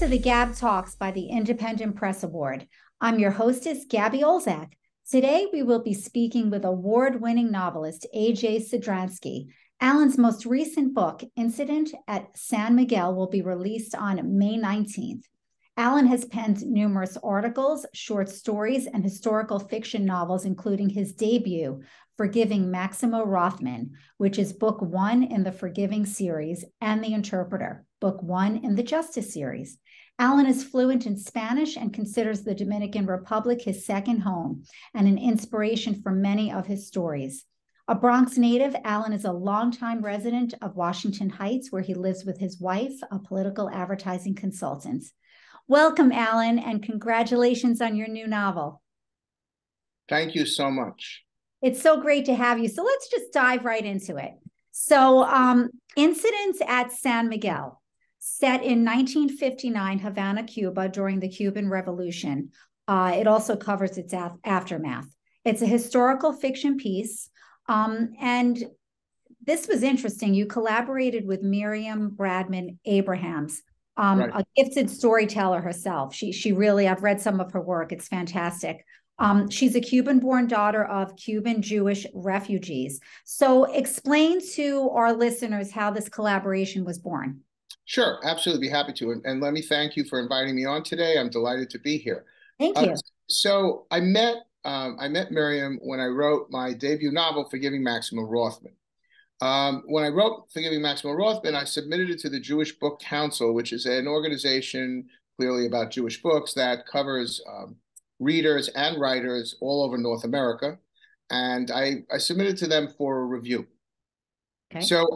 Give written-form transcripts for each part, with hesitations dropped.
to the GAB Talks by the Independent Press Award. I'm your hostess, Gabby Olzak. Today, we will be speaking with award-winning novelist A.J. Sidransky. Alan's most recent book, Incident at San Miguel, will be released on May 19th. Alan has penned numerous articles, short stories, and historical fiction novels, including his debut, Forgiving Maximo Rothman, which is book 1 in the Forgiving series, and The Interpreter, book 1 in the Justice series. Alan is fluent in Spanish and considers the Dominican Republic his second home and an inspiration for many of his stories. A Bronx native, Alan is a longtime resident of Washington Heights, where he lives with his wife, a political advertising consultant. Welcome, Alan, and congratulations on your new novel. Thank you so much. It's so great to have you. So let's just dive right into it. So Incidents at San Miguel, set in 1959 Havana, Cuba, during the Cuban Revolution. It also covers its aftermath. It's a historical fiction piece. And this was interesting. You collaborated with Miriam Bradman Abrahams, Right. a gifted storyteller herself. She really, I've read some of her work. It's fantastic. She's a Cuban-born daughter of Cuban Jewish refugees. So explain to our listeners how this collaboration was born. Sure, absolutely, be happy to. And let me thank you for inviting me on today. I'm delighted to be here. Thank you. So I met Miriam when I wrote my debut novel, Forgiving Maximo Rothman. When I wrote Forgiving Maximo Rothman, I submitted it to the Jewish Book Council, which is an organization clearly about Jewish books that covers readers and writers all over North America. And I submitted to them for a review. Okay. So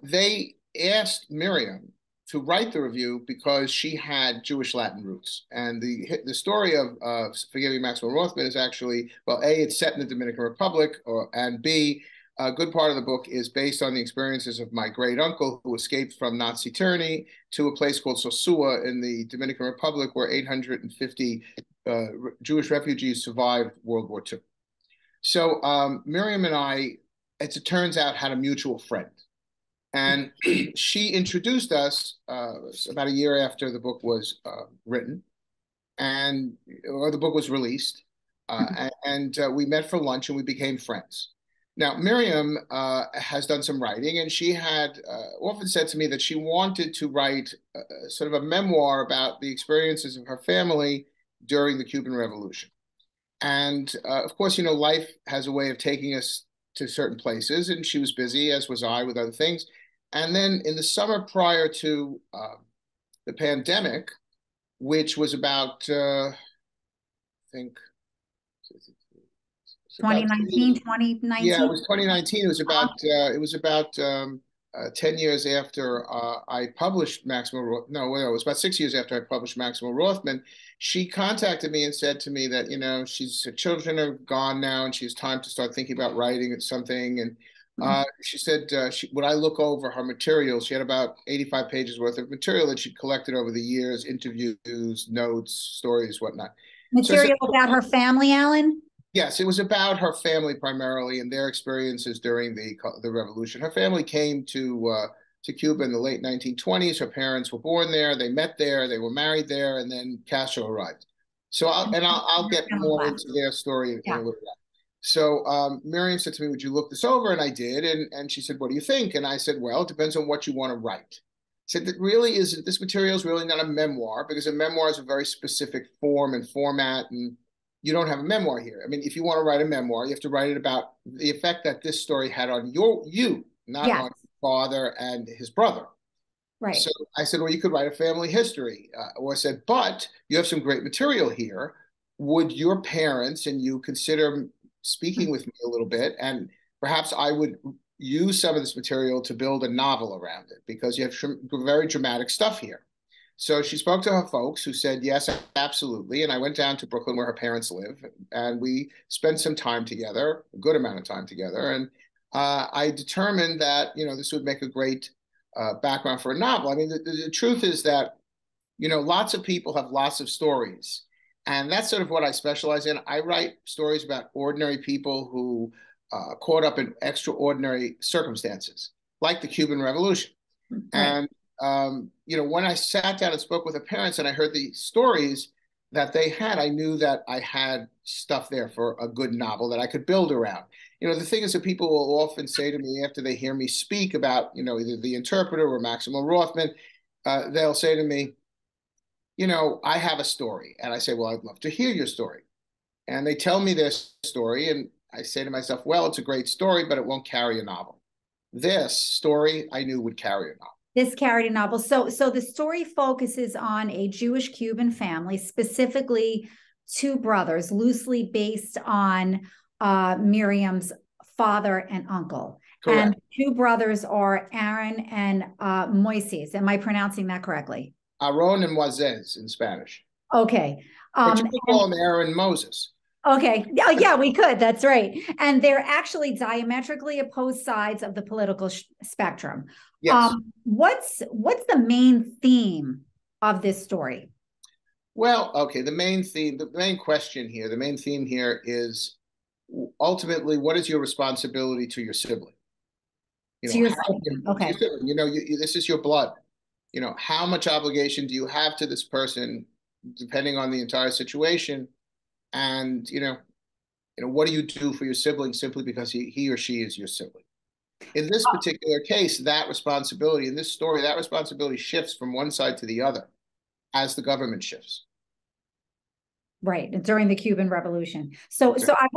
they asked Miriam to write the review because she had Jewish Latin roots. And the story of Forgiving Maximo Rothman is actually, well, A, it's set in the Dominican Republic, and B, a good part of the book is based on the experiences of my great uncle who escaped from Nazi tyranny to a place called Sosua in the Dominican Republic, where 850 Jewish refugees survived World War II. So Miriam and I, as it turns out, had a mutual friend. And she introduced us about a year after the book was written, or the book was released. And we met for lunch and we became friends. Now, Miriam has done some writing, and she had often said to me that she wanted to write sort of a memoir about the experiences of her family during the Cuban Revolution. And of course, you know, life has a way of taking us to certain places, and she was busy, as was I, with other things. And then in the summer prior to the pandemic, which was about, I think, 2019, 2019? Yeah, it was 2019. It was about 10 years after I published Maximo. No, well, it was about 6 years after I published Maximo Rothman. She contacted me and said to me that, you know, her children are gone now and she has time to start thinking about writing something. And she said, would I look over her material? She had about 85 pages worth of material that she'd collected over the years, interviews, notes, stories, whatnot. Material about her family, Alan? Yes, it was about her family primarily and their experiences during the revolution. Her family came to Cuba in the late 1920s. Her parents were born there. They met there. They were married there, and then Castro arrived. So I'll get more into their story in a little bit. So Miriam said to me, "Would you look this over?" And I did. And she said, "What do you think?" And I said, "Well, it depends on what you want to write." I said, "That really isn't. This material is really not a memoir, because a memoir is a very specific form and format, and you don't have a memoir here. I mean, if you want to write a memoir, you have to write it about the effect that this story had on you, not on your father and his brother." Right. So I said, "Well, you could write a family history." Or I said, "But you have some great material here. Would your parents and you consider speaking with me a little bit? And perhaps I would use some of this material to build a novel around it, because you have very dramatic stuff here." So she spoke to her folks, who said, yes, absolutely. And I went down to Brooklyn, where her parents live, and we spent some time together, a good amount of time together. And I determined that, you know, this would make a great background for a novel. I mean, the truth is that, you know, lots of people have lots of stories. And that's sort of what I specialize in. I write stories about ordinary people who caught up in extraordinary circumstances, like the Cuban Revolution. Right. And when I sat down and spoke with the parents and I heard the stories that they had, I knew that I had stuff there for a good novel that I could build around. The thing is that people will often say to me after they hear me speak about, either The Interpreter or Maximo Rothman, they'll say to me, I have a story. And I say, well, I'd love to hear your story. And they tell me their story, and I say to myself, well, it's a great story, but it won't carry a novel. This story I knew would carry a novel. This carried a novel. So the story focuses on a Jewish Cuban family, specifically two brothers, loosely based on Miriam's father and uncle. Correct. And two brothers are Aaron and Moises. Am I pronouncing that correctly? Aaron and Moises in Spanish. Okay. But you could call them Aaron and Moses. Okay. Oh, yeah, we could. That's right. And they're actually diametrically opposed sides of the political spectrum. Yes. What's the main theme of this story? Well, okay. The main theme here is ultimately, what is your responsibility to your sibling? To your sibling. Okay. To your sibling. This is your blood. How much obligation do you have to this person, depending on the entire situation? And, what do you do for your sibling simply because he or she is your sibling? In this particular case, that responsibility, in this story, that responsibility shifts from one side to the other as the government shifts. Right, during the Cuban Revolution. So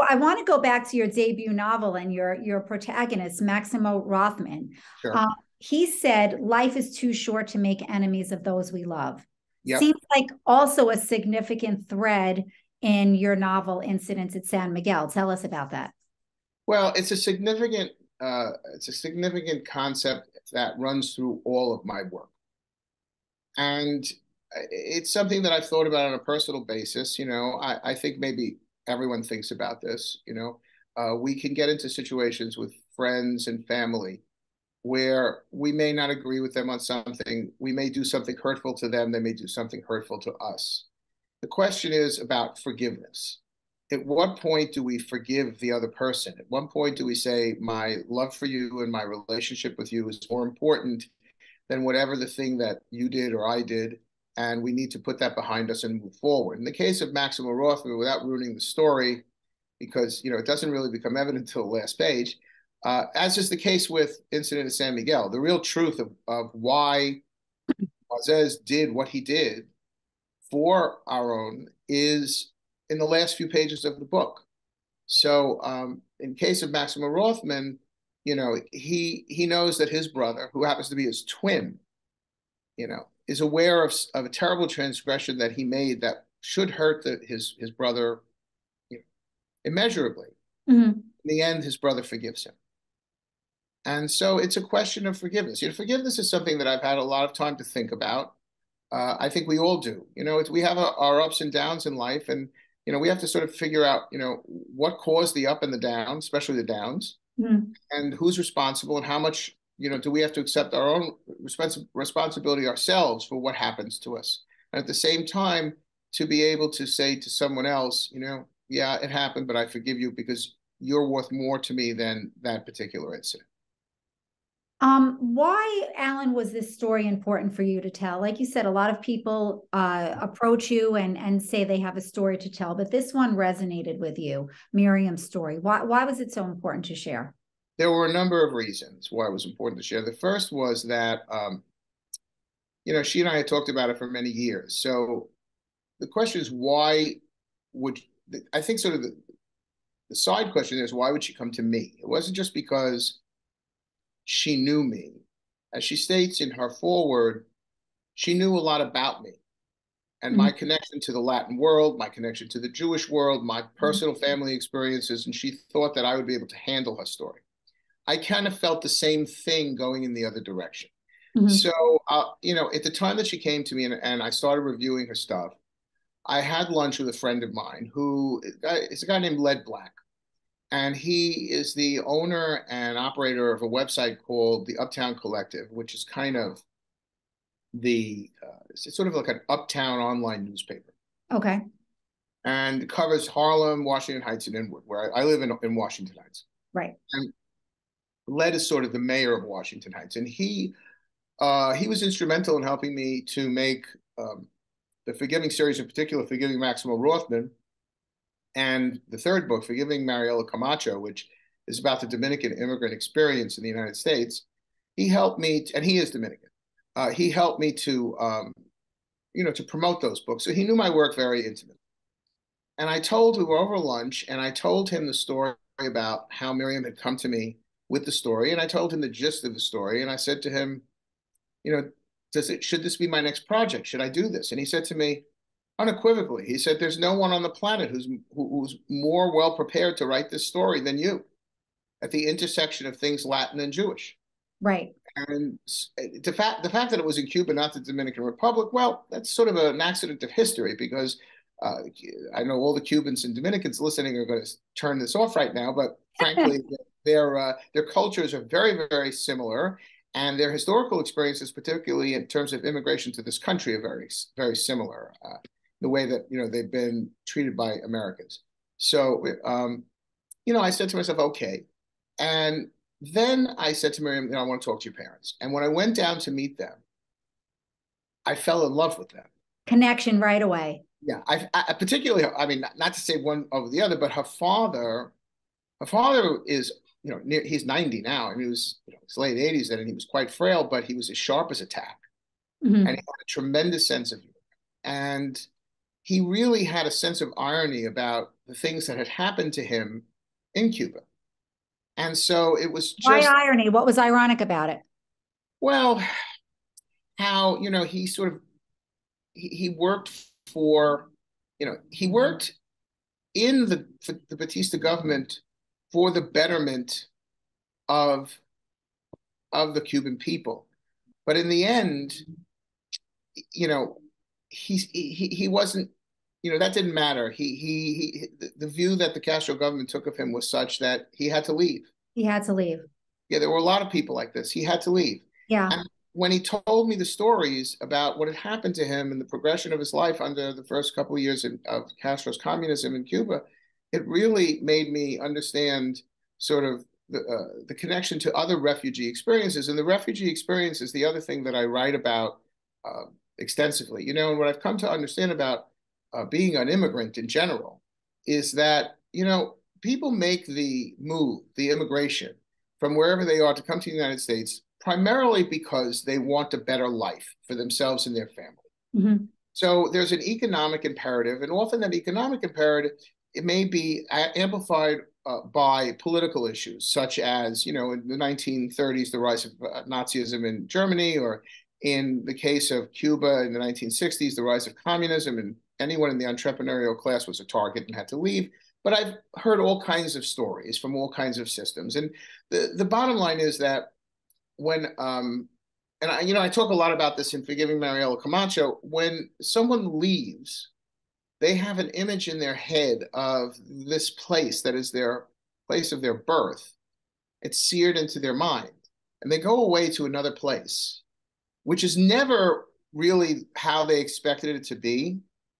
I want to go back to your debut novel and your protagonist, Maximo Rothman. Sure. He said, life is too short to make enemies of those we love. Yep. Seems like also a significant thread in your novel, Incidents at San Miguel. Tell us about that. Well, it's a significant concept that runs through all of my work. And it's something that I've thought about on a personal basis. I think maybe everyone thinks about this. We can get into situations with friends and family where we may not agree with them on something. We may do something hurtful to them. They may do something hurtful to us. The question is about forgiveness. At what point do we forgive the other person? At what point do we say, my love for you and my relationship with you is more important than whatever the thing that you did or I did, and we need to put that behind us and move forward? In the case of Maximo Rothman, without ruining the story, because it doesn't really become evident until the last page, as is the case with Incident at San Miguel, the real truth of why Moises did what he did for Aaron is in the last few pages of the book. So in case of Maximo Rothman, he knows that his brother, who happens to be his twin, is aware of a terrible transgression that he made that should hurt his brother immeasurably. Mm-hmm. In the end, his brother forgives him. And so it's a question of forgiveness. Forgiveness is something that I've had a lot of time to think about. I think we all do. We have our ups and downs in life, and we have to sort of figure out, what caused the up and the down, especially the downs, and who's responsible, and how much, do we have to accept our own responsibility ourselves for what happens to us, and at the same time to be able to say to someone else, yeah, it happened, but I forgive you because you're worth more to me than that particular incident. Why, Alan, was this story important for you to tell? Like you said, a lot of people approach you and say they have a story to tell, but this one resonated with you, Miriam's story. Why was it so important to share? There were a number of reasons why it was important to share. The first was that, she and I had talked about it for many years. So the question is, I think sort of the side question is, why would she come to me? It wasn't just because she knew me. As she states in her foreword, she knew a lot about me and my connection to the Latin world, my connection to the Jewish world, my personal family experiences, and she thought that I would be able to handle her story. I kind of felt the same thing going in the other direction. So, at the time that she came to me and I started reviewing her stuff, I had lunch with a friend of mine who is a guy named Led Black. And he is the owner and operator of a website called the Uptown Collective, which is kind of it's sort of like an uptown online newspaper. Okay. And it covers Harlem, Washington Heights, and Inwood, where I live in Washington Heights. Right. And Led is sort of the mayor of Washington Heights. And he He was instrumental in helping me to make the Forgiving series, in particular, Forgiving Maximo Rothman, and the third book, Forgiving Mariela Camacho, which is about the Dominican immigrant experience in the United States. He helped me, and he is Dominican. He helped me to, to promote those books. So he knew my work very intimately. And we were over lunch, and I told him the story about how Miriam had come to me with the story, and I told him the gist of the story, and I said to him, should this be my next project? Should I do this? And he said to me, unequivocally, he said, there's no one on the planet who's more well prepared to write this story than you, at the intersection of things Latin and Jewish. Right. And the fact that it was in Cuba, not the Dominican Republic, well, that's sort of an accident of history, because I know all the Cubans and Dominicans listening are going to turn this off right now, but frankly, their cultures are very, very similar, and their historical experiences, particularly in terms of immigration to this country, are very, very similar. The way that they've been treated by Americans. So I said to myself, okay, and then I said to Miriam, I want to talk to your parents. And when I went down to meet them, I fell in love with them. Connection right away. Yeah, I particularly, I mean, not to say one over the other, but her father is, he's 90 now, and he was, his late 80s then, and he was quite frail, but he was as sharp as a tack, and he had a tremendous sense of humor, and he really had a sense of irony about the things that had happened to him in Cuba, and so it was just why irony. What was ironic about it? Well, how he sort of he worked for, he worked in the Batista government for the betterment of the Cuban people. But in the end, he wasn't, that didn't matter. The view that the Castro government took of him was such that he had to leave. He had to leave. Yeah, there were a lot of people like this. He had to leave. Yeah. And when he told me the stories about what had happened to him and the progression of his life under the first couple of years of Castro's communism in Cuba, it really made me understand sort of the connection to other refugee experiences. And the refugee experience is the other thing that I write about extensively. And what I've come to understand about being an immigrant in general is that, people make the move, the immigration, from wherever they are to come to the United States primarily because they want a better life for themselves and their family. Mm-hmm. So there's an economic imperative, and often that economic imperative, it may be amplified by political issues, such as, in the 1930s, the rise of Nazism in Germany, or in the case of Cuba in the 1960s, the rise of communism, and anyone in the entrepreneurial class was a target and had to leave. But I've heard all kinds of stories from all kinds of systems. And the bottom line is that when, and I talk a lot about this in Forgiving Mariela Camacho, when someone leaves, they have an image in their head of this place that is their place of their birth. It's seared into their mind. And they go away to another place, which is never really how they expected it to be.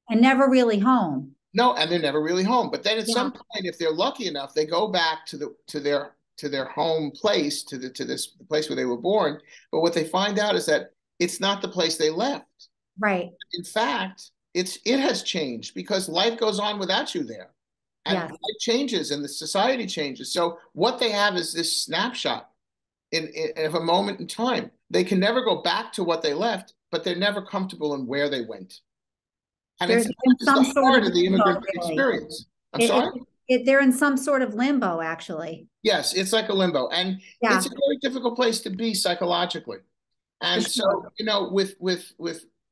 And never really home. No, and they're never really home. But then at some point, if they're lucky enough, they go back to their home place, to the place where they were born. But what they find out is that it's not the place they left. Right. In fact, it has changed because life goes on without you there. And life changes and the society changes. So what they have is this snapshot of a moment in time. They can never go back to what they left, but they're never comfortable in where they went. And it's some sort of the immigrant experience. I'm sorry? They're in some sort of limbo, actually. Yes, it's like a limbo. And it's a very difficult place to be psychologically. And so, with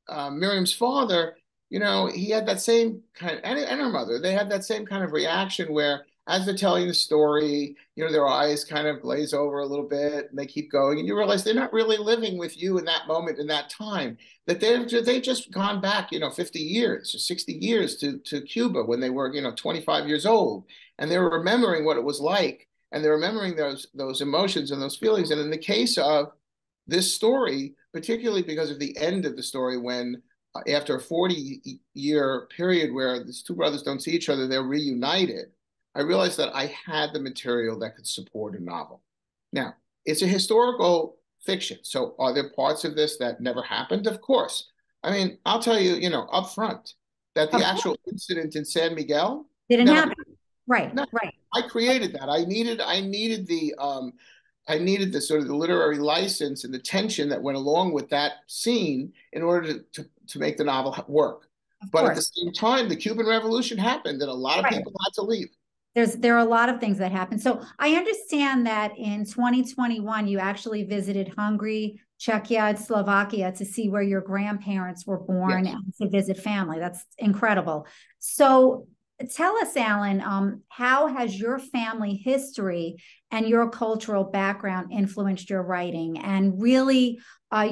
Miriam's father, he had that same kind of, and her mother, they had that same kind of reaction where, as they're telling the story, their eyes kind of glaze over a little bit and they keep going. And you realize they're not really living with you in that moment, in that time, that they've just gone back, 50 years or 60 years to Cuba when they were, 25 years old. And they were remembering what it was like. And they're remembering those emotions and those feelings. And in the case of this story, particularly because of the end of the story, when after a 40-year period where these two brothers don't see each other, they're reunited, I realized that I had the material that could support a novel. Now, it's a historical fiction. So are there parts of this that never happened? Of course. I mean, I'll tell you, up front that the Of actual course, incident in San Miguel didn't never happen. happened. Right, No, right. I created that. I needed the sort of the literary license and the tension that went along with that scene in order to make the novel work. Of But at the course. same time, the Cuban Revolution happened and a lot of Right. people had to leave. There are a lot of things that happen. So I understand that in 2021 you actually visited Hungary, Czechia, and Slovakia to see where your grandparents were born Yes. and to visit family. That's incredible. So tell us, Alan, how has your family history and your cultural background influenced your writing and really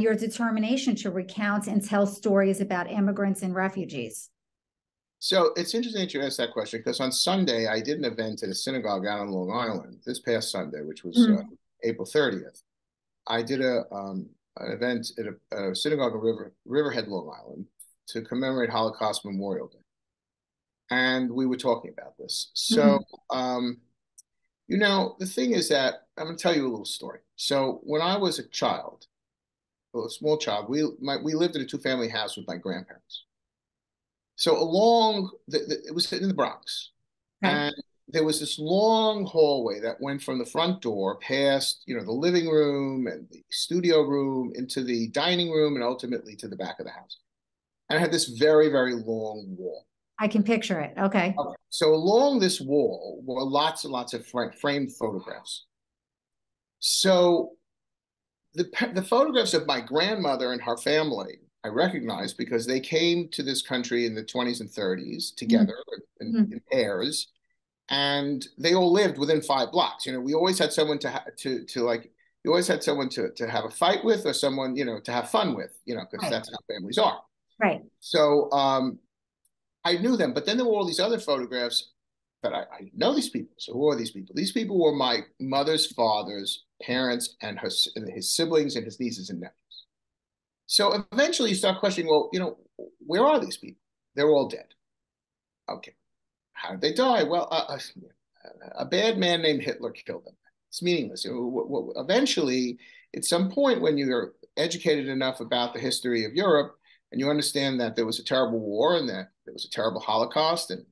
your determination to recount and tell stories about immigrants and refugees? So it's interesting that you asked that question because on Sunday I did an event at a synagogue out on Long Island this past Sunday, which was Mhm. April 30th. I did an event at a synagogue in Riverhead, Long Island, to commemorate Holocaust Memorial Day, and we were talking about this. So, Mhm. the thing is that I'm going to tell you a little story. So, when I was a child, a small child, we lived in a two-family house with my grandparents. So it was in the Bronx, Okay. and there was this long hallway that went from the front door past, the living room and the studio room into the dining room and ultimately to the back of the house. And it had this very, very long wall. I can picture it. Okay. Okay. So along this wall were lots and lots of framed photographs. So the photographs of my grandmother and her family I recognized because they came to this country in the 20s and 30s together in pairs, and they all lived within 5 blocks. We always had someone to like, you always had someone to have a fight with or someone, to have fun with, because Right. that's how families are. Right. So I knew them, but then there were all these other photographs that I didn't know these people. So who are these people? These people were my mother's father's parents and his siblings and his nieces and nephews. So eventually you start questioning, well, where are these people? They're all dead. Okay. How did they die? Well, a bad man named Hitler killed them. It's meaningless. Eventually, at some point, when you're educated enough about the history of Europe and you understand that there was a terrible war and that there was a terrible Holocaust and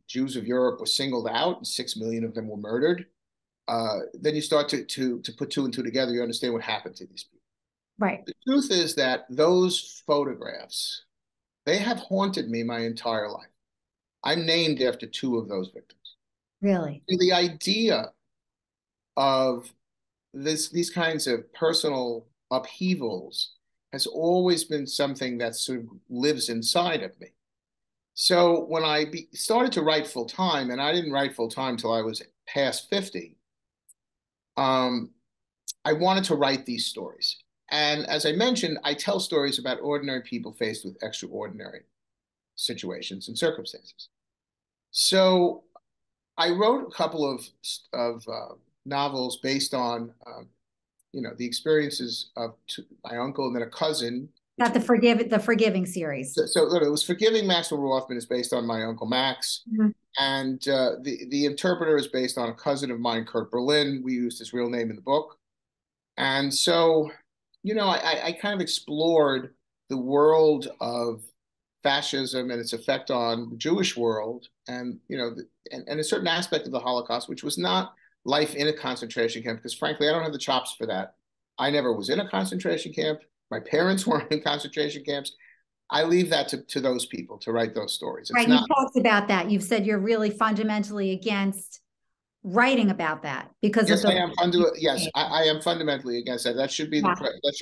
Jews of Europe were singled out and 6 million of them were murdered, then you start to put two and two together. You understand what happened to these people. Right. The truth is that those photographs, they have haunted me my entire life. I'm named after two of those victims. Really. The idea of these kinds of personal upheavals has always been something that sort of lives inside of me. So when I started to write full time, and I didn't write full time till I was past 50, um, I wanted to write these stories. And as I mentioned, I tell stories about ordinary people faced with extraordinary situations and circumstances. So I wrote a couple of novels based on the experiences of my uncle and then a cousin. Got the Forgiving series. So it was Forgiving Maxwell Rothman is based on my uncle Max, Mhm. and the interpreter is based on a cousin of mine, Kurt Berlin. We used his real name in the book, and so I kind of explored the world of fascism and its effect on the Jewish world, and and a certain aspect of the Holocaust, which was not life in a concentration camp, because frankly, I don't have the chops for that. I never was in a concentration camp. My parents weren't in concentration camps. I leave that to those people to write those stories. It's Right. not. You've talked about that. You've said you're really fundamentally against writing about that because of Yes, the. I am fundamentally against that. Yeah. That should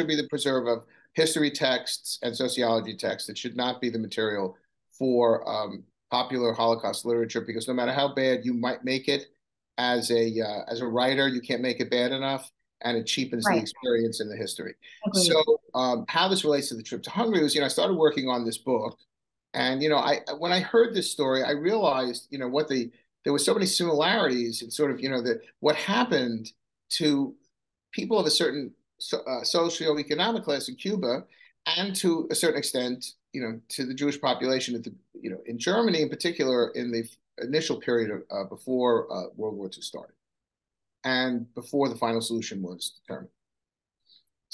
be the preserve of history texts and sociology texts. It should not be the material for popular Holocaust literature because no matter how bad you might make it as a writer, you can't make it bad enough, and it cheapens the Right. experience and the history. So Agreed. how this relates to the trip to Hungary was, I started working on this book, and I when I heard this story, I realized, there were so many similarities in sort of, what happened to people of a certain socioeconomic class in Cuba, and to a certain extent, to the Jewish population at in Germany in particular in the initial period of before World War II started and before the final solution was determined.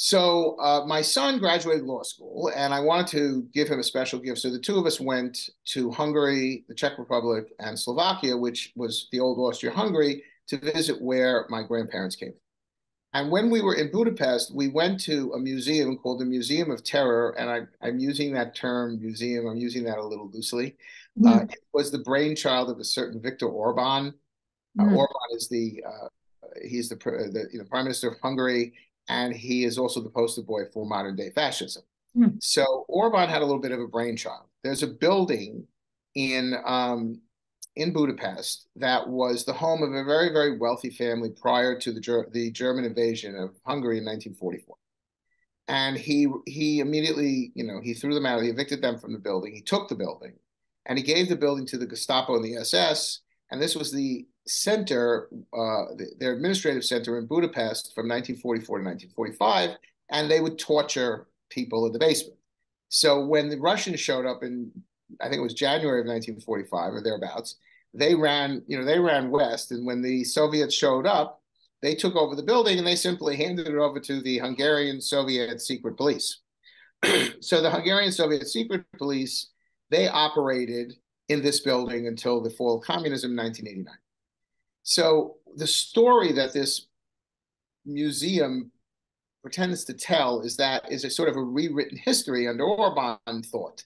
So my son graduated law school, and I wanted to give him a special gift. So the two of us went to Hungary, the Czech Republic, and Slovakia, which was the old Austria-Hungary, to visit where my grandparents came from. And when we were in Budapest, we went to a museum called the Museum of Terror. And I'm using that term museum, I'm using that a little loosely. It was the brainchild of a certain Viktor Orban. Orban is he's the Prime Minister of Hungary, and he is also the poster boy for modern day fascism. So Orban had a little bit of a brainchild. There's a building in Budapest that was the home of a very, very wealthy family prior to the German invasion of Hungary in 1944. And he immediately, he threw them out. He evicted them from the building. He took the building, and he gave the building to the Gestapo and the SS. And this was the center, their administrative center in Budapest from 1944 to 1945, and they would torture people in the basement. So when the Russians showed up in, I think it was January of 1945 or thereabouts, they ran west, and when the Soviets showed up, they took over the building and they simply handed it over to the Hungarian Soviet secret police. So the Hungarian Soviet secret police, they operated in this building until the fall of communism in 1989. So the story that this museum pretends to tell is a sort of a rewritten history under Orban thought.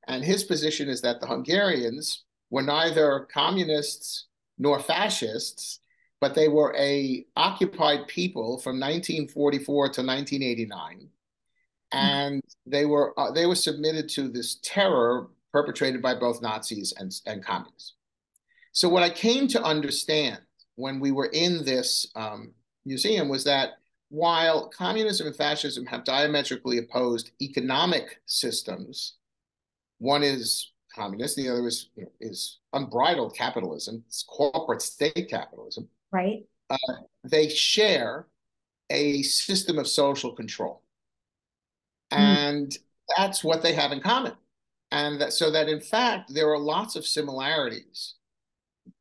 And his position is that the Hungarians were neither communists nor fascists, but they were a occupied people from 1944 to 1989. And they were submitted to this terror perpetrated by both Nazis and communists. So what I came to understand when we were in this museum was that while communism and fascism have diametrically opposed economic systems, one is communist, the other is unbridled capitalism, it's corporate state capitalism. Right. They share a system of social control. And that's what they have in common. And so that in fact, there are lots of similarities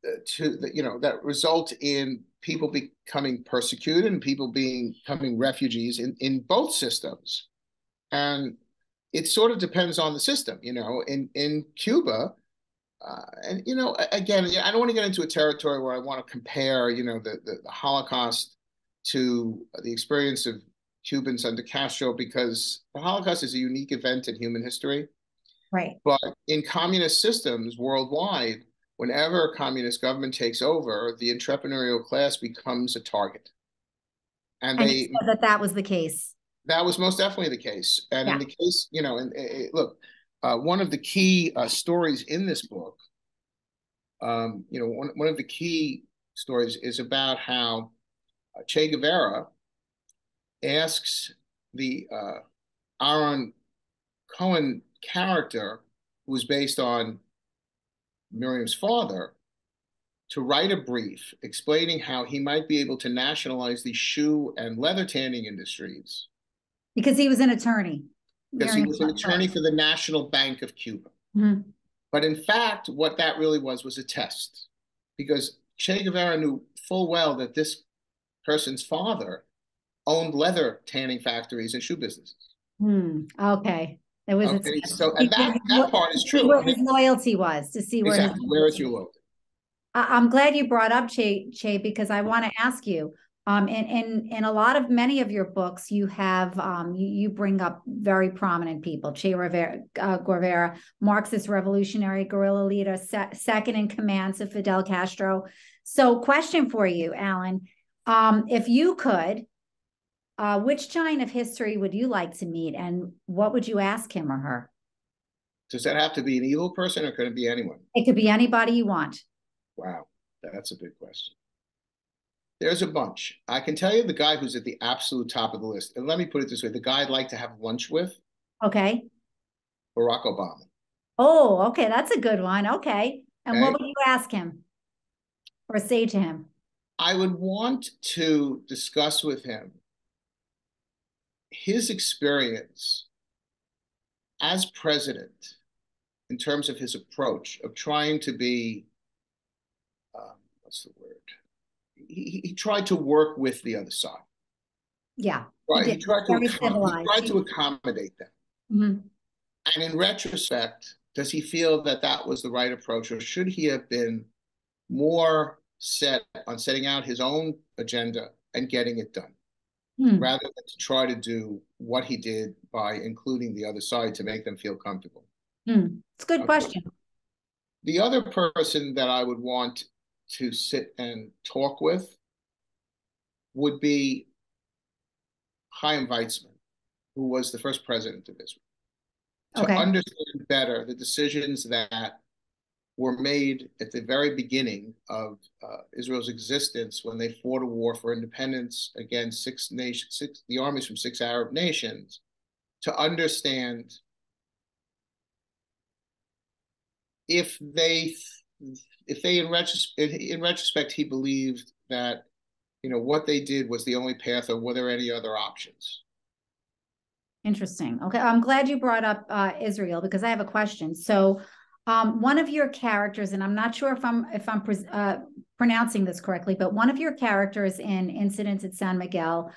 that result in people becoming persecuted and people becoming refugees in both systems. And it sort of depends on the system, in Cuba. And, again, I don't want to get into a territory where I want to compare, the Holocaust to the experience of Cubans under Castro, because the Holocaust is a unique event in human history. Right. But in communist systems worldwide, whenever a communist government takes over, the entrepreneurial class becomes a target. And you said that was the case. That was most definitely the case. And in the case, look, one of the key stories in this book, one of the key stories is about how Che Guevara asks the Aaron Cohen character, who was based on Miriam's father, to write a brief explaining how he might be able to nationalize the shoe and leather tanning industries. Because he was an attorney. Because he was an attorney for the National Bank of Cuba. But in fact, what that really was a test. Because Che Guevara knew full well that this person's father owned leather tanning factories and shoe businesses. Okay. It was and that part is true. Where his loyalty was, to see where is your loyalty. I'm glad you brought up Che, because I want to ask you, in many of your books, you have you bring up very prominent people: Che Guevara, Marxist revolutionary guerrilla leader, second in command to Fidel Castro. So, question for you, Alan: if you could, which giant of history would you like to meet, and what would you ask him or her? Does that have to be an evil person, or could it be anyone? It could be anybody you want. Wow, that's a big question. There's a bunch. I can tell you the guy who's at the absolute top of the list. And let me put it this way. The guy I'd like to have lunch with. Okay. Barack Obama. Oh, okay. That's a good one. Okay. And what would you ask him or say to him? I would want to discuss with him his experience as president in terms of his approach of trying to be, what's the word? He tried to work with the other side. Yeah. He did. Very he civilized. tried to accommodate them. Mm-hmm. And in retrospect, does he feel that that was the right approach, or should he have been more set on setting out his own agenda and getting it done, rather than to try to do what he did by including the other side to make them feel comfortable? It's a good question. The other person that I would want to sit and talk with would be Chaim Weizmann, who was the first president of Israel, to understand better the decisions that were made at the very beginning of Israel's existence when they fought a war for independence against the armies from 6 Arab nations, to understand if in retrospect he believed that what they did was the only path, or were there any other options? Interesting. Okay, I'm glad you brought up Israel, because I have a question. So, one of your characters, and I'm not sure if I'm pronouncing this correctly, but one of your characters in Incidents at San Miguel,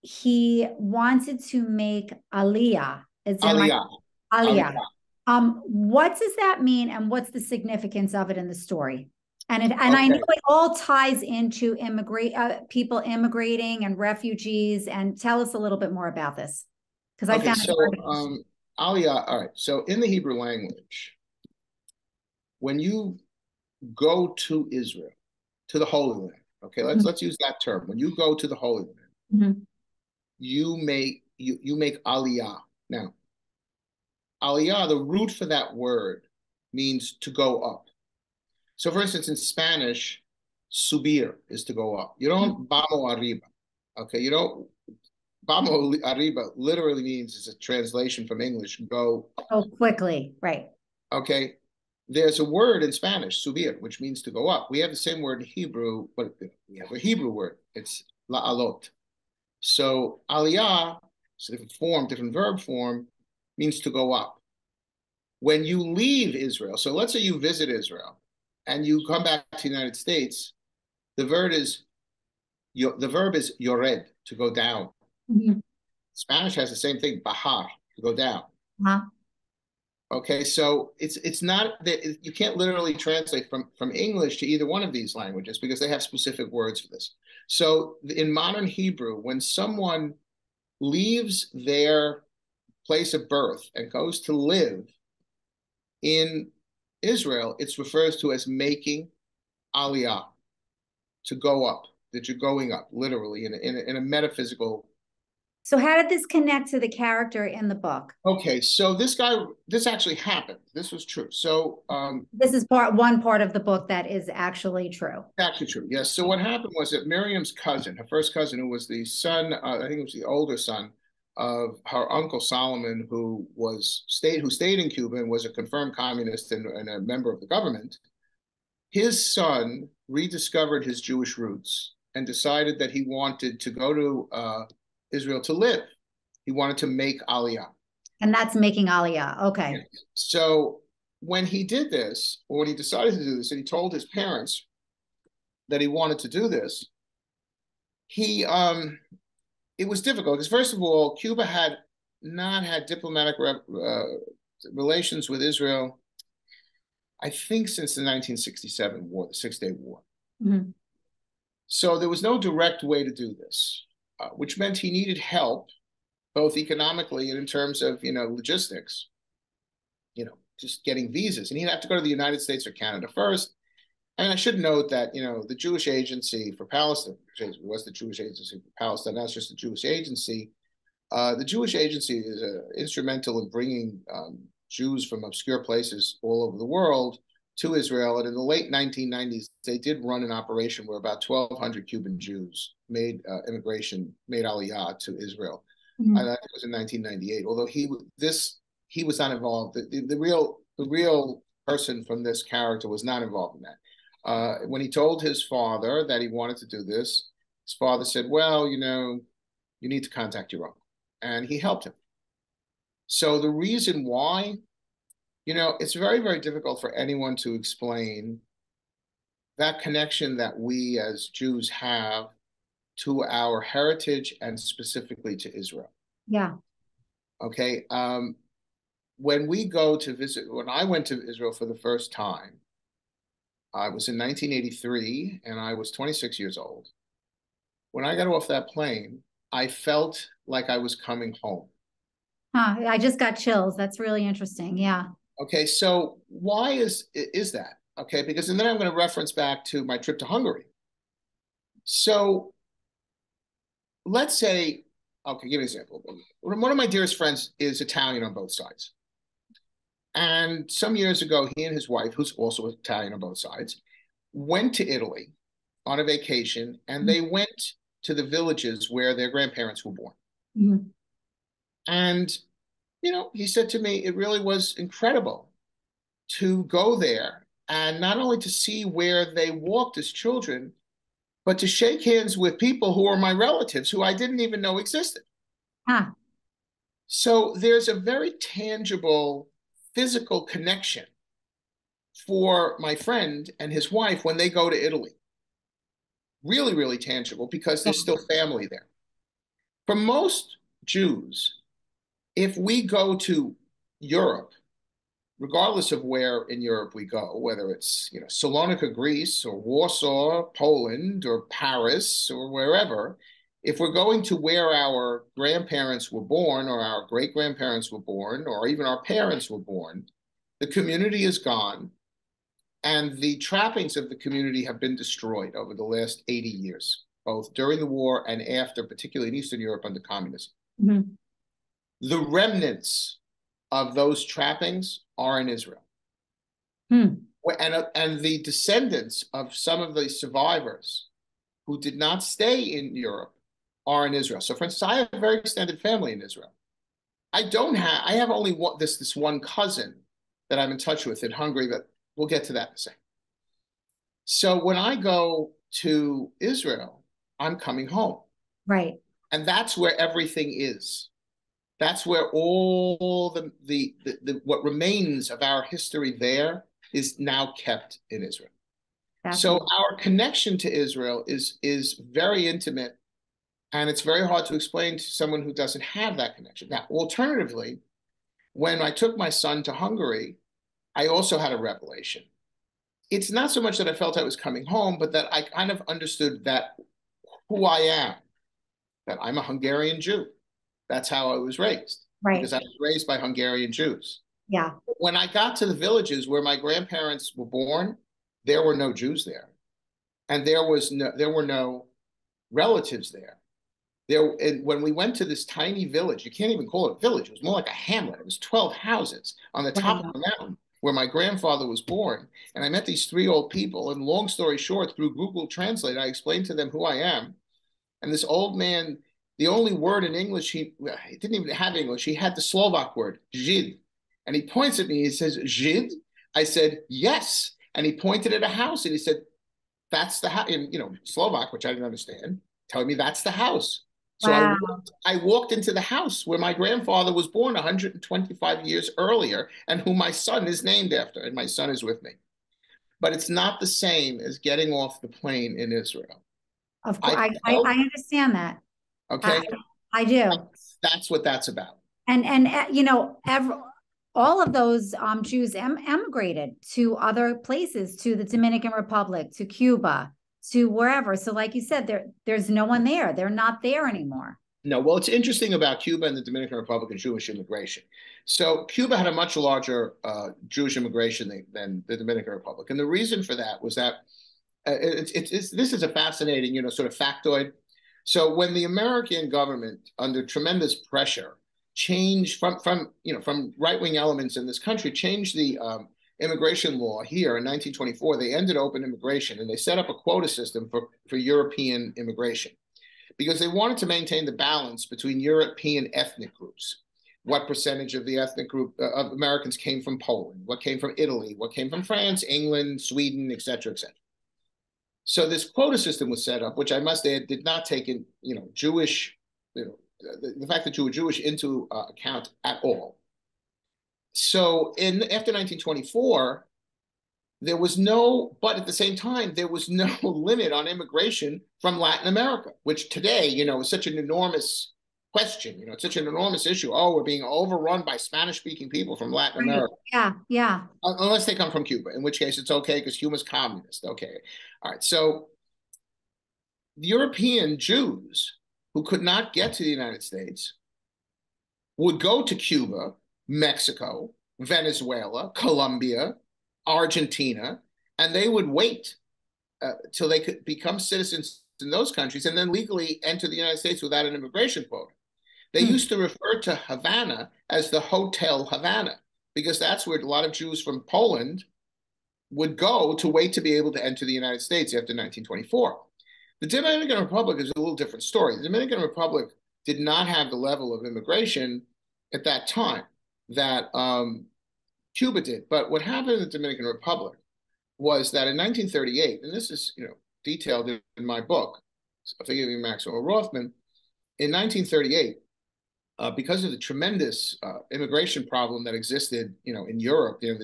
he wanted to make Aliyah. Aliyah. Aliyah. What does that mean, and what's the significance of it in the story? And I know it all ties into people immigrating and refugees. And tell us a little bit more about this, because I found it. Aliyah. All right. So in the Hebrew language, when you go to Israel, to the Holy Land, okay, let's use that term. When you go to the Holy Land, you make Aliyah. Now, Aliyah, the root for that word means to go up. So, for instance, in Spanish, subir is to go up. You don't vamos arriba. Okay, you don't. Vamos arriba literally means, it's a translation from English, go. Oh, quickly, right. Okay, there's a word in Spanish, subir, which means to go up. We have the same word in Hebrew, but we have a Hebrew word. It's la'alot. So aliyah, it's a different form, different verb form, means to go up. When you leave Israel, so let's say you visit Israel and you come back to the United States, the verb is yored, to go down. Spanish has the same thing, bajar, to go down. Okay, so it's not that you can't literally translate from English to either one of these languages, because they have specific words for this. So in modern Hebrew, when someone leaves their place of birth and goes to live in Israel, it's referred to as making aliyah, to go up, that you're going up, literally, in a metaphysical. So how did this connect to the character in the book? Okay, so this actually happened. This was true. So this is one part of the book that is actually true. Actually true, yes. So what happened was that Miriam's cousin, her first cousin, who was the son, I think it was the older son of her uncle Solomon, who stayed in Cuba and was a confirmed communist and a member of the government, his son rediscovered his Jewish roots and decided that he wanted to go to Israel to live. He wanted to make aliyah. And that's making aliyah. Okay. Yeah. So when he did this, or when he decided to do this, and he told his parents that he wanted to do this, it was difficult, because first of all, Cuba had not had diplomatic relations with Israel, I think, since the 1967 war, the Six-Day War. So there was no direct way to do this, which meant he needed help, both economically and in terms of, logistics, just getting visas. And he'd have to go to the United States or Canada first. And I should note that, the Jewish Agency for Palestine, which was the Jewish Agency for Palestine, now it's just the Jewish Agency. The Jewish Agency is instrumental in bringing Jews from obscure places all over the world to Israel. And in the late 1990s, they did run an operation where about 1,200 Cuban Jews made aliyah to Israel. I think it was in 1998. Although he was not involved. The real person from this character was not involved in that. When he told his father that he wanted to do this, his father said, well, you need to contact your uncle. And he helped him. So the reason why, it's very, very difficult for anyone to explain that connection that we as Jews have to our heritage and specifically to Israel. Yeah. Okay. When we go to visit, when I went to Israel for the first time, I was in 1983 and I was 26 years old. When I got off that plane, I felt like I was coming home. Huh. I just got chills. That's really interesting. Yeah. Okay, so why is that? Okay, because and then I'm going to reference back to my trip to Hungary. So let's say, okay, give me an example. One of my dearest friends is Italian on both sides. And some years ago, he and his wife, who's also Italian on both sides, went to Italy on a vacation, and they went to the villages where their grandparents were born. Mm-hmm. And, he said to me, it really was incredible to go there and not only to see where they walked as children, but to shake hands with people who are my relatives who I didn't even know existed. Huh. So there's a very tangible physical connection for my friend and his wife when they go to Italy. Really, really tangible because there's still family there. For most Jews, if we go to Europe, regardless of where in Europe we go, whether it's Salonika, Greece, or Warsaw, Poland, or Paris, or wherever, if we're going to where our grandparents were born, or our great-grandparents were born, or even our parents were born, the community is gone, and the trappings of the community have been destroyed over the last 80 years, both during the war and after, particularly in Eastern Europe under communism. Mm-hmm. The remnants of those trappings are in Israel. Hmm. And the descendants of some of the survivors who did not stay in Europe are in Israel. So, for instance, I have a very extended family in Israel. I have only this one cousin that I'm in touch with in Hungary, but we'll get to that in a second. So when I go to Israel, I'm coming home. Right. And that's where everything is. That's where all the what remains of our history there is now kept in Israel. So our connection to Israel is very intimate, and it's very hard to explain to someone who doesn't have that connection. Now, alternatively, when I took my son to Hungary, I also had a revelation. It's not so much that I felt I was coming home, but that I kind of understood that who I am, that I'm a Hungarian Jew. That's how I was raised, because I was raised by Hungarian Jews. Yeah. When I got to the villages where my grandparents were born, there were no Jews there, and there were no relatives there. When we went to this tiny village, you can't even call it a village. It was more like a hamlet. It was 12 houses on the top of the mountain where my grandfather was born. And I met these three old people. And long story short, through Google Translate, I explained to them who I am. And this old man, the only word in English, he didn't even have English. He had the Slovak word, Žid. And he points at me. He says, Žid? I said, yes. And he pointed at a house. And he said, that's the house, in Slovak, which I didn't understand, telling me that's the house. So I walked into the house where my grandfather was born 125 years earlier and who my son is named after, and my son is with me. But it's not the same as getting off the plane in Israel. Of course, I understand that. Okay. I do. That's what that's about. And all of those Jews emigrated to other places, to the Dominican Republic, to Cuba, to wherever. So like you said, there's no one there. They're not there anymore. No, well, it's interesting about Cuba and the Dominican Republic and Jewish immigration. So Cuba had a much larger Jewish immigration than the Dominican Republic. And the reason for that was that this is a fascinating, sort of factoid. So when the American government, under tremendous pressure, changed from right-wing elements in this country, changed the immigration law here in 1924, they ended open immigration and they set up a quota system for European immigration because they wanted to maintain the balance between European ethnic groups. What percentage of the ethnic group of Americans came from Poland? What came from Italy? What came from France, England, Sweden, et cetera, et cetera. So this quota system was set up, which I must add did not take in, Jewish, the fact that you were Jewish into account at all. So after 1924, but at the same time, there was no limit on immigration from Latin America, which today, is such an enormous question. It's such an enormous issue. Oh, we're being overrun by Spanish-speaking people from Latin America. Yeah, yeah. Unless they come from Cuba, in which case it's okay because Cuba's communist. Okay. All right. So European Jews who could not get to the United States would go to Cuba, Mexico, Venezuela, Colombia, Argentina, and they would wait till they could become citizens in those countries and then legally enter the United States without an immigration quota. They used to refer to Havana as the Hotel Havana because that's where a lot of Jews from Poland would go to wait to be able to enter the United States after 1924. The Dominican Republic is a little different story. The Dominican Republic did not have the level of immigration at that time that Cuba did. But what happened in the Dominican Republic was that in 1938, and this is detailed in my book, Forgiving Maxwell Rothman, in 1938, because of the tremendous immigration problem that existed, in Europe, there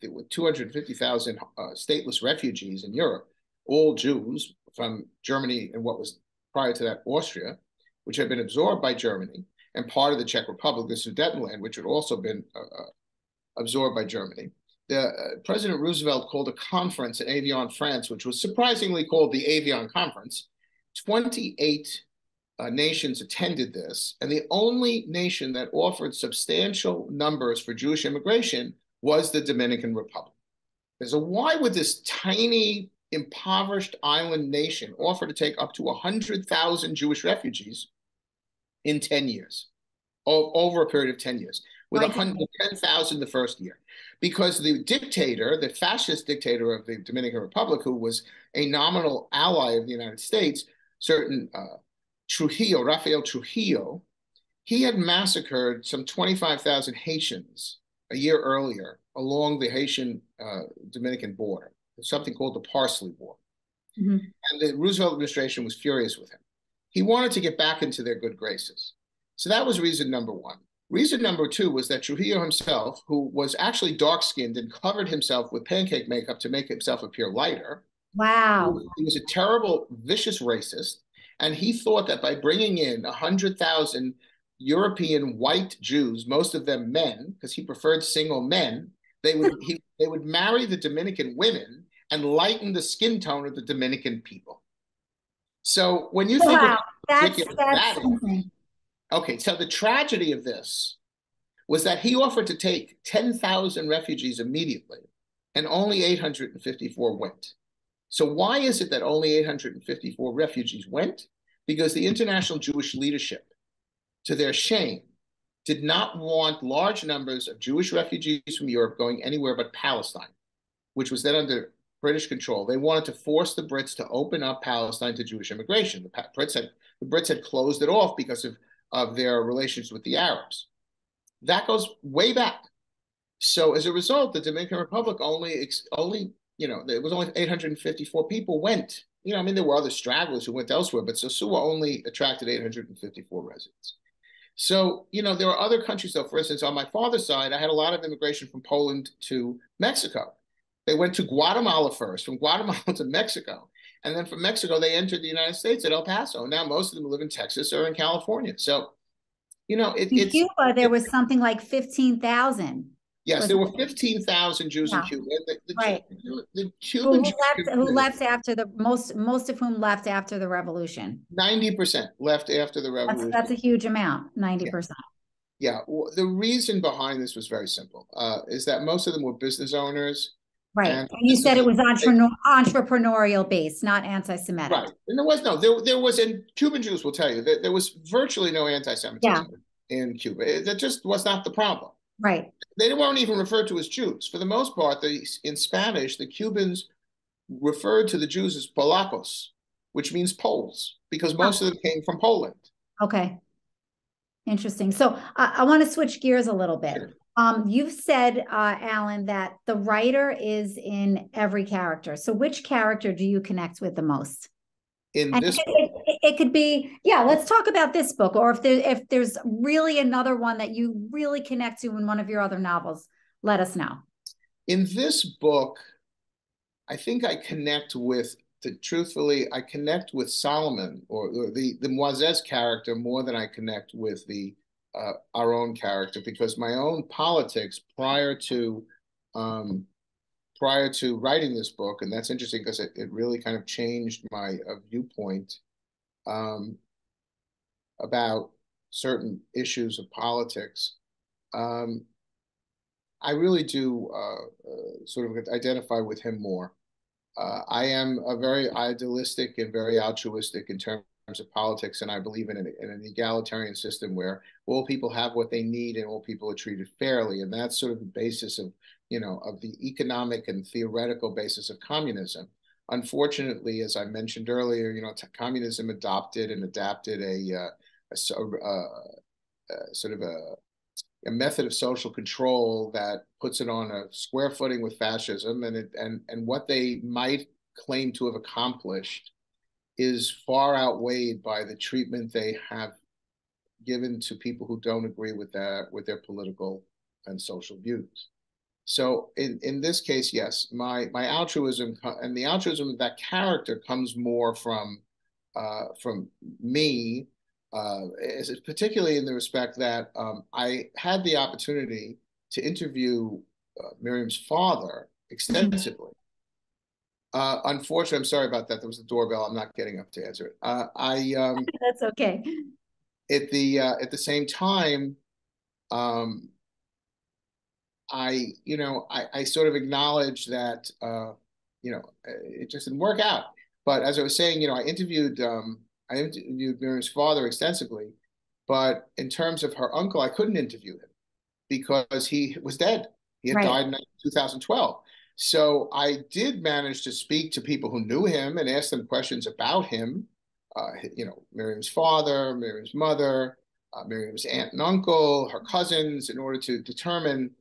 were 250,000 stateless refugees in Europe, all Jews from Germany and what was prior to that Austria, which had been absorbed by Germany, and part of the Czech Republic, the Sudetenland, which had also been absorbed by Germany. President Roosevelt called a conference in Evian, France, which was surprisingly called the Evian Conference. 28 nations attended this, and the only nation that offered substantial numbers for Jewish immigration was the Dominican Republic. So why would this tiny, impoverished island nation offer to take up to 100,000 Jewish refugees in 10 years, over a period of 10 years, with 110,000 the first year? Because the dictator, the fascist dictator of the Dominican Republic, who was a nominal ally of the United States, certain Trujillo, Rafael Trujillo, he had massacred some 25,000 Haitians a year earlier along the Haitian-Dominican border, something called the Parsley War. And the Roosevelt administration was furious with him. He wanted to get back into their good graces. So that was reason number one. Reason number two was that Trujillo himself, who was actually dark-skinned and covered himself with pancake makeup to make himself appear lighter. Wow. He was a terrible, vicious racist. And he thought that by bringing in 100,000 European white Jews, most of them men, because he preferred single men, they would marry the Dominican women and lighten the skin tone of the Dominican people. So when you think of that's something. Okay, so the tragedy of this was that he offered to take 10,000 refugees immediately, and only 854 went. So why is it that only 854 refugees went? Because the international Jewish leadership, to their shame, did not want large numbers of Jewish refugees from Europe going anywhere but Palestine, which was then under British control. They wanted to force the Brits to open up Palestine to Jewish immigration. The Brits had closed it off because of their relations with the Arabs. That goes way back. So as a result, the Dominican Republic there was only 854 people went. There were other stragglers who went elsewhere, but Sosua only attracted 854 residents. So, there are other countries, though. For instance, on my father's side, I had a lot of immigration from Poland to Mexico. They went to Guatemala first, from Guatemala to Mexico. And then from Mexico, they entered the United States at El Paso. Now most of them live in Texas or in California. So, in Cuba, there was something like 15,000. Yes, there were 15,000 Jews in Cuba. The Cuban who left after most of whom left after the revolution. 90% left after the revolution. That's a huge amount, 90%. Yeah. Well, the reason behind this was very simple, is that most of them were business owners. Right. And you said it was entrepreneurial based, not anti-Semitic. Right. And there was, and Cuban Jews will tell you that there was virtually no anti-Semitism in Cuba. That just was not the problem. Right. They weren't even referred to as Jews. For the most part, in Spanish, the Cubans referred to the Jews as polacos, which means Poles, because most of them came from Poland. Okay. Interesting. So I want to switch gears a little bit. Sure. You've said, Alan, that the writer is in every character. So which character do you connect with the most? In this book? It could be, let's talk about this book, or if there's really another one that you really connect to in one of your other novels, let us know. In this book, I think I connect with, truthfully, I connect with Solomon or the Moisés character more than I connect with the our own character, because my own politics prior to writing this book, and that's interesting because it really kind of changed my viewpoint um, about certain issues of politics. Um, I really do sort of identify with him more. I am a very idealistic and very altruistic in terms of politics, and I believe in an egalitarian system where all people have what they need and all people are treated fairly, and that's sort of the basis of, of the economic and theoretical basis of communism. Unfortunately, as I mentioned earlier, communism adopted and adapted a sort of a method of social control that puts it on a square footing with fascism, and what they might claim to have accomplished is far outweighed by the treatment they have given to people who don't agree with their political and social views. So in this case, yes, my altruism and the altruism of that character comes more from me, particularly in the respect that I had the opportunity to interview Miriam's father extensively. Unfortunately, I'm sorry about that. There was a doorbell. I'm not getting up to answer it. That's okay. At the same time, I sort of acknowledge that it just didn't work out. But as I was saying, I interviewed Miriam's father extensively, but in terms of her uncle, I couldn't interview him because he was dead. He had died in 2012. So I did manage to speak to people who knew him and ask them questions about him. Miriam's father, Miriam's mother, Miriam's aunt and uncle, her cousins, in order to determine,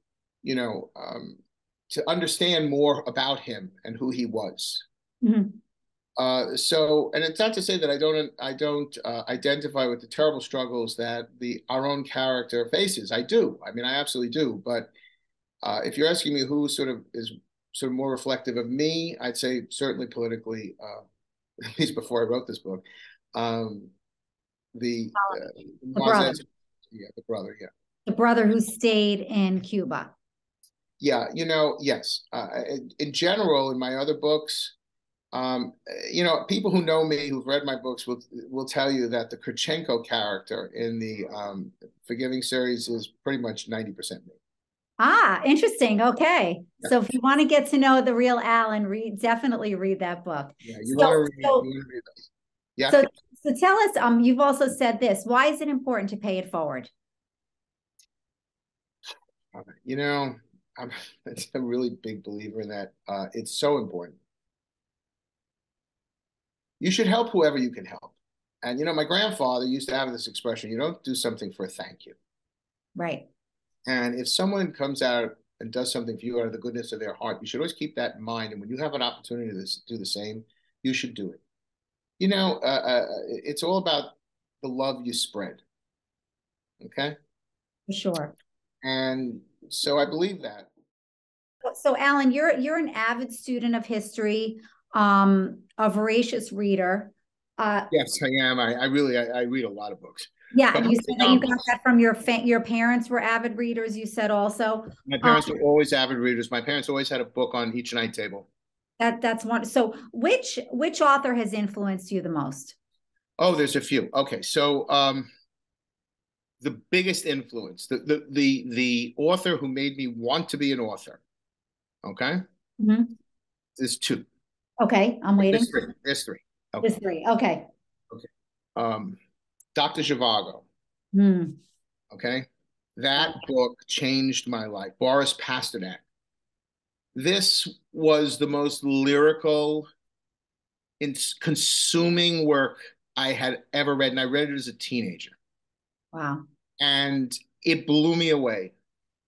to understand more about him and who he was. Mm-hmm. And it's not to say that I don't identify with the terrible struggles that our own character faces. I do. I mean, I absolutely do. But if you're asking me who sort of is sort of more reflective of me, I'd say certainly politically, at least before I wrote this book, the brother. Yeah, the brother, yeah. The brother who stayed in Cuba. Yeah, yes. In general, in my other books, people who know me, who've read my books, will tell you that the Kurchenko character in the Forgiving series is pretty much 90% me. Ah, interesting. Okay. Yeah. So if you want to get to know the real Alan, definitely read that book. Yeah, you want to read this. Yeah. So tell us, you've also said this. Why is it important to pay it forward? I'm a really big believer in that. It's so important. You should help whoever you can help. And, my grandfather used to have this expression, you don't do something for a thank you. Right. And if someone comes out and does something for you out of the goodness of their heart, you should always keep that in mind. And when you have an opportunity to do the same, you should do it. It's all about the love you spread. Okay? For sure. And so I believe that. So Alan, you're an avid student of history, a voracious reader. Yes, I am. I read a lot of books. Yeah, and you said that you got that from your parents were avid readers. You said also. My parents were always avid readers. My parents always had a book on each night table. That's one. So which author has influenced you the most? Oh, there's a few. Okay, so the biggest influence, the author who made me want to be an author. Okay. Mm-hmm. There's two. Okay, I'm waiting. There's three. Okay. There's three. Okay. Okay. Dr. Zhivago. Okay. That book changed my life. Boris Pasternak. This was the most lyrical, consuming work I had ever read, and I read it as a teenager. Wow. And it blew me away.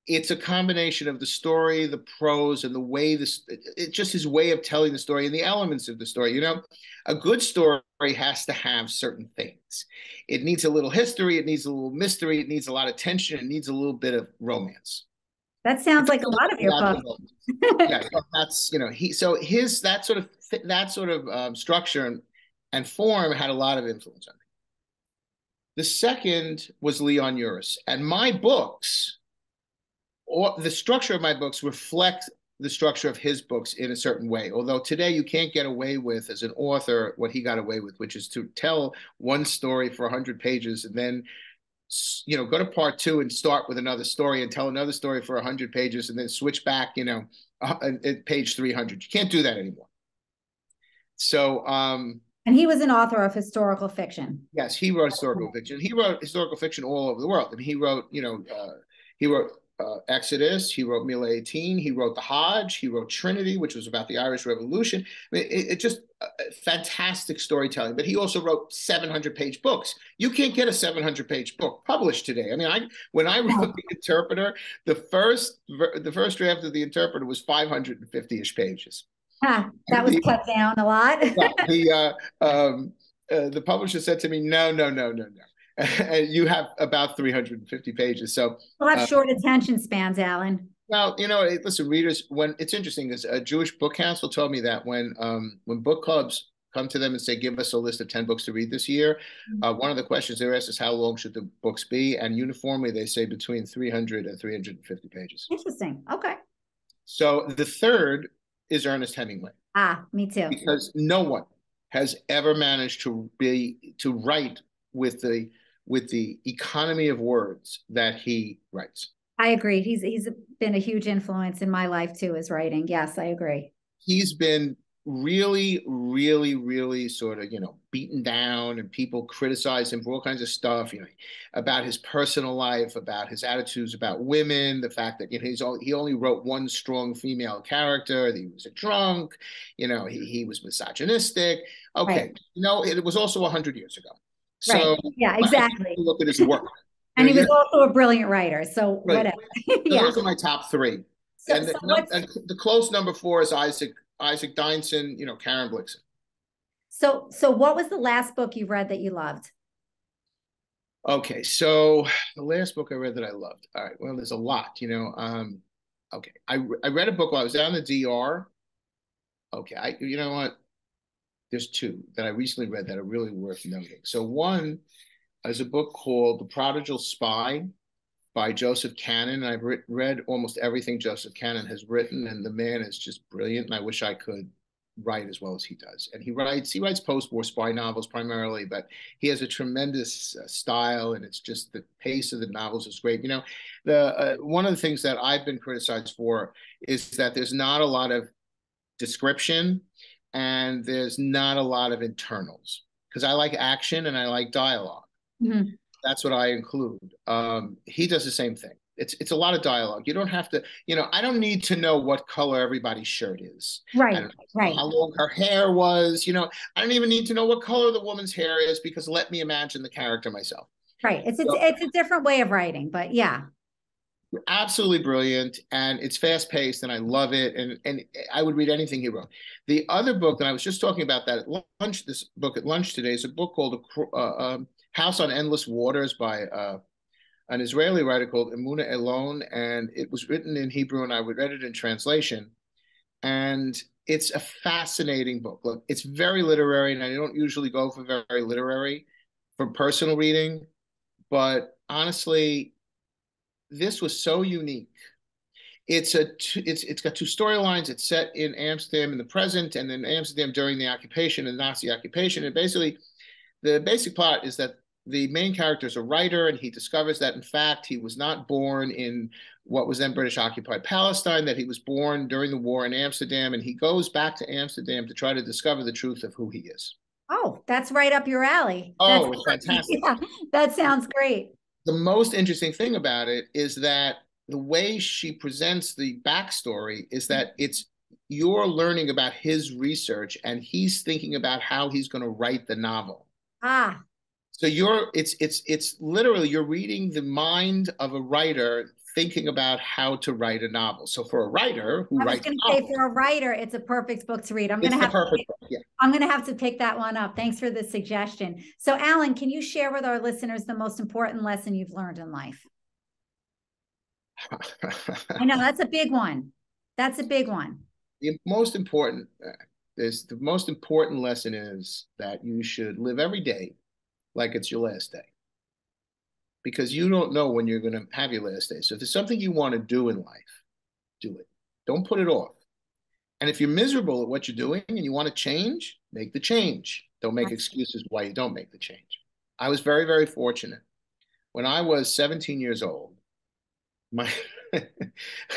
It's a combination of the story, the prose, and the way it's just his way of telling the story and the elements of the story. A good story has to have certain things. It needs a little history. It needs a little mystery. It needs a lot of tension. It needs a little bit of romance. That sounds like a lot of your books. Yeah, that's, you know, his that sort of structure and form had a lot of influence on me. The second was Leon Uris, and my books, or the structure of my books, reflect the structure of his books in a certain way. Although today you can't get away with, as an author, what he got away with, which is to tell one story for 100 pages and then, you know, go to part two and start with another story and tell another story for 100 pages and then switch back, you know, at page 300. You can't do that anymore. So, and he was an author of historical fiction. yes, he wrote historical fiction. He wrote historical fiction all over the world. I mean, he wrote, you know, he wrote Exodus, he wrote 18, he wrote The Hodge, he wrote Trinity, which was about the Irish Revolution. I mean, it just fantastic storytelling. But he also wrote 700-page books. You can't get a 700-page book published today. I mean, when I wrote The Interpreter, the first draft of The Interpreter was 550-ish pages. That was cut down a lot. The publisher said to me, no. You have about 350 pages. So we'll have short attention spans, Alan. Well, you know, listen, readers, when it's interesting, is a Jewish Book Council told me that when book clubs come to them and say, give us a list of 10 books to read this year, one of the questions they're asked is, how long should the books be? And uniformly, they say between 300 and 350 pages. Interesting. Okay. So the third is Ernest Hemingway. Me too. Because no one has ever managed to write with the economy of words that he writes. I agree. He's been a huge influence in my life too, his writing. Yes, I agree. He's been really, really, really sort of, you know, beaten down, and people criticize him for all kinds of stuff, you know, about his personal life, about his attitudes about women, the fact that, you know, he only wrote one strong female character, that he was a drunk, you know, he was misogynistic. Okay, right. You know, it was also 100 years ago. So right. Yeah, exactly. Look at his work. And he was also a brilliant writer. So right. Whatever. So yeah. Those are my top three. So, and the close number 4 is Isaac Dynson, you know, Karen Blixen. So what was the last book you read that you loved? Okay, so the last book I read that I loved. All right, well, there's a lot, you know. Okay, I read a book while I was down in the DR. Okay, you know what? There's 2 that I recently read that are really worth noting. So one is a book called The Prodigal Spy by Joseph Cannon. I've read almost everything Joseph Cannon has written, and the man is just brilliant, and I wish I could write as well as he does. And he writes post-war spy novels primarily, but he has a tremendous style, and it's just the pace of the novels is great. You know, one of the things that I've been criticized for is that there's not a lot of description and there's not a lot of internals, because I like action and I like dialogue. Mm-hmm. That's what I include. He does the same thing. It's a lot of dialogue. You don't have to, you know, I don't need to know what color everybody's shirt is. Right, right. How long her hair was, you know, I don't even need to know what color the woman's hair is, because let me imagine the character myself. Right. It's a different way of writing, but yeah. Absolutely brilliant, and it's fast paced, and I love it. And I would read anything he wrote. The other book, and I was just talking about that at lunch. This book at lunch today is a book called House on Endless Waters by an Israeli writer called Emuna Elon, and it was written in Hebrew, and I read it in translation. And it's a fascinating book. Look, it's very literary, and I don't usually go for very literary for personal reading, but honestly, this was so unique. It's got 2 storylines. It's set in Amsterdam in the present, and then Amsterdam during the occupation, the Nazi occupation. And basically, the basic plot is that the main character is a writer, and he discovers that, in fact, he was not born in what was then British occupied Palestine, that he was born during the war in Amsterdam, and he goes back to Amsterdam to try to discover the truth of who he is. Oh, that's right up your alley. Oh, it's fantastic. Yeah, that sounds great. The most interesting thing about it is that the way she presents the backstory is that you're learning about his research, and he's thinking about how he's going to write the novel. So it's literally, you're reading the mind of a writer thinking about how to write a novel. So for a writer who writes, for a writer, it's a perfect book to read. I'm going to have to pick that one up. Thanks for the suggestion. So Alan, can you share with our listeners the most important lesson you've learned in life? I know that's a big one. That's a big one. The most important the most important lesson is that you should live every day like it's your last day, because you don't know when you're going to have your last day. So if there's something you want to do in life, do it. Don't put it off. And if you're miserable at what you're doing and you want to change, make the change. Don't make excuses why you don't make the change. I was very, very fortunate. When I was 17 years old, my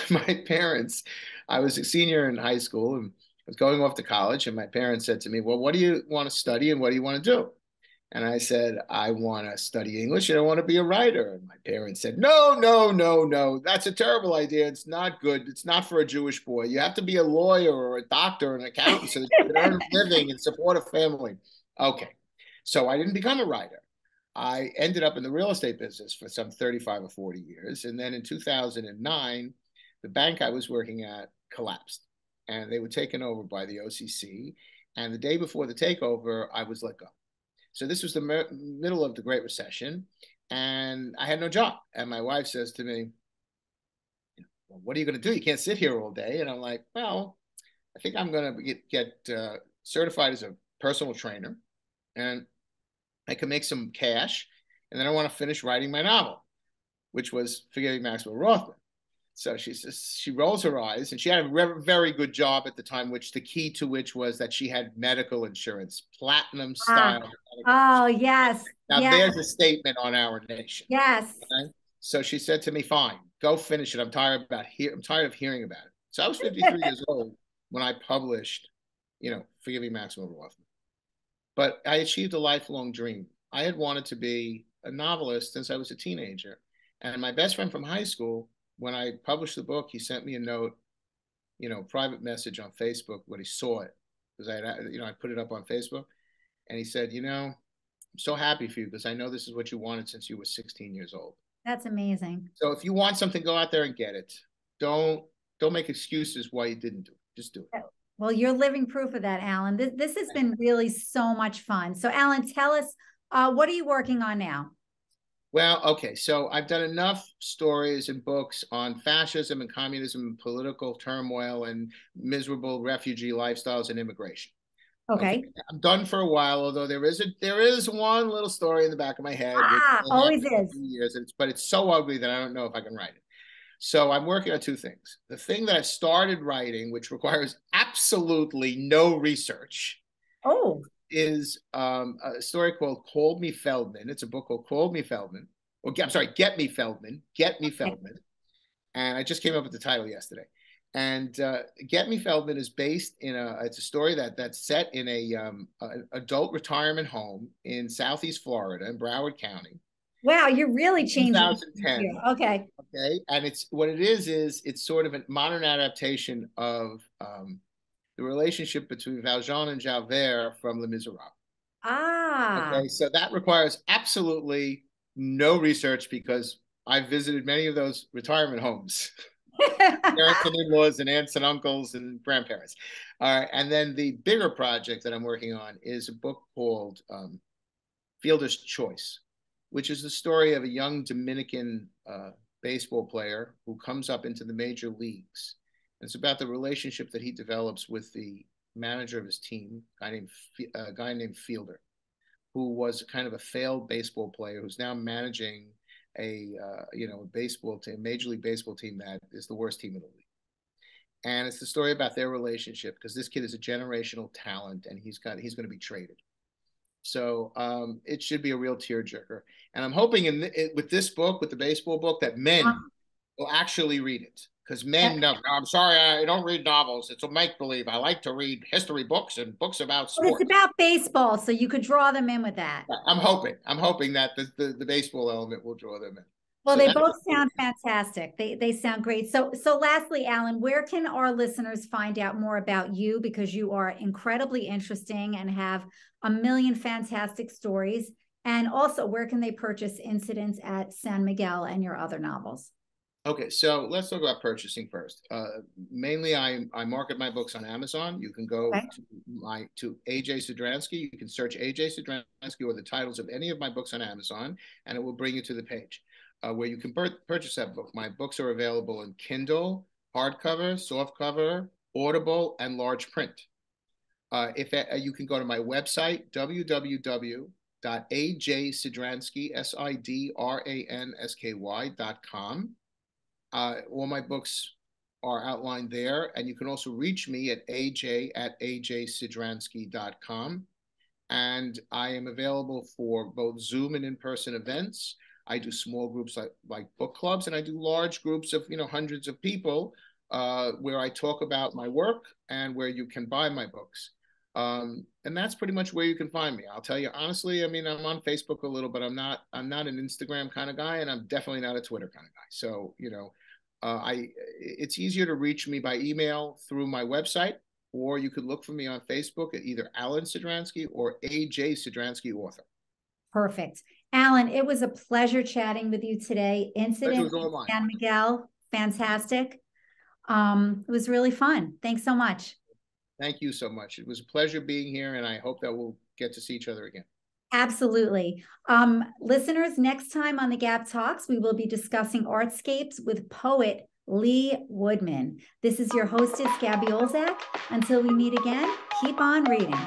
my parents, I was a senior in high school and was going off to college, and my parents said to me, "Well, what do you want to study and what do you want to do?" And I said, "I want to study English and I want to be a writer." And my parents said, "No, no, no, no. That's a terrible idea. It's not good. It's not for a Jewish boy. You have to be a lawyer or a doctor or an accountant so that you can earn a living and support a family." Okay. So I didn't become a writer. I ended up in the real estate business for some 35 or 40 years. And then in 2009, the bank I was working at collapsed and they were taken over by the OCC. And the day before the takeover, I was let go. So this was the middle of the Great Recession, and I had no job. And my wife says to me, "Well, what are you going to do? You can't sit here all day." And I'm like, "Well, I think I'm going to get certified as a personal trainer, and I can make some cash, and then I want to finish writing my novel," which was Forgiving Maxwell Rothman. So she says, she rolls her eyes, and she had a very good job at the time, which the key to which was that she had medical insurance, platinum style. Oh, yes. Now Yes. there's a statement on our nation. Yes. Okay? So she said to me, "Fine, go finish it. I'm tired of hearing about it." So I was 53 years old when I published, Forgiving Maxwell Rothman. But I achieved a lifelong dream. I had wanted to be a novelist since I was a teenager. And my best friend from high school, when I published the book, he sent me a note, private message on Facebook when he saw it, because I put it up on Facebook, and he said, "I'm so happy for you because I know this is what you wanted since you were 16 years old." That's amazing. So if you want something, go out there and get it. Don't make excuses why you didn't do it. Just do it. Well, you're living proof of that, Alan. This has been really so much fun. So, Alan, tell us, what are you working on now? Well, okay, so I've done enough stories and books on fascism and communism, political turmoil, and miserable refugee lifestyles and immigration. Okay. I'm done for a while, although there is one little story in the back of my head, which Always is. years, but it's so ugly that I don't know if I can write it. So I'm working on two things. The thing that I started writing, which requires absolutely no research, Oh, is a story called "Call Me Feldman." It's a book called "Call Me Feldman," or I'm sorry, "Get Me Feldman." Get Me Feldman. And I just came up with the title yesterday. And Get Me Feldman is based it's a story that's set in an adult retirement home in Southeast Florida in Broward County. Wow, you're really changing. 2010. Okay. Okay. And it's sort of a modern adaptation of the relationship between Valjean and Javert from Les Miserables. Okay. So that requires absolutely no research because I've visited many of those retirement homes. Parents and in-laws and aunts and uncles and grandparents. All right. And then the bigger project that I'm working on is a book called Fielder's Choice, which is the story of a young Dominican baseball player who comes up into the major leagues. And it's about the relationship that he develops with the manager of his team, a guy named Fielder, who was kind of a failed baseball player who's now managing a baseball team, Major League Baseball team that is the worst team in the league. And it's the story about their relationship because this kid is a generational talent and he's going to be traded. So it should be a real tearjerker. And I'm hoping with this book, with the baseball book, that men will actually read it. Because men know, "I'm sorry, I don't read novels. It's a make-believe. I like to read history books and books about sports." It's about baseball, so you could draw them in with that. I'm hoping that the baseball element will draw them in. Well, they both sound fantastic. They sound great. So lastly, Alan, where can our listeners find out more about you? Because you are incredibly interesting and have a million fantastic stories. And also, where can they purchase Incidents at San Miguel and your other novels? Okay, so let's talk about purchasing first. Mainly, I market my books on Amazon. You can go to AJ Sidransky. You can search AJ Sidransky or the titles of any of my books on Amazon, and it will bring you to the page. where you can purchase that book. My books are available in Kindle, hardcover, softcover, Audible, and large print. You can go to my website, www.ajsidransky, sidransky.com. All my books are outlined there, and you can also reach me at aj@ajsidransky.com. And I am available for both Zoom and in-person events. I do small groups like book clubs, and I do large groups of hundreds of people where I talk about my work and where you can buy my books. And that's pretty much where you can find me. I'll tell you honestly, I mean, I'm on Facebook a little, but I'm not an Instagram kind of guy, and I'm definitely not a Twitter kind of guy. So, it's easier to reach me by email through my website, or you could look for me on Facebook at either Alan Sidransky or AJ Sidransky, author. Perfect. Alan, it was a pleasure chatting with you today. Incident in San Miguel, fantastic. It was really fun. Thanks so much. Thank you so much. It was a pleasure being here, and I hope that we'll get to see each other again. Absolutely. Listeners, next time on the GAB Talks, we will be discussing artscapes with poet Lee Woodman. This is your hostess, Gabby Olzak. Until we meet again, keep on reading.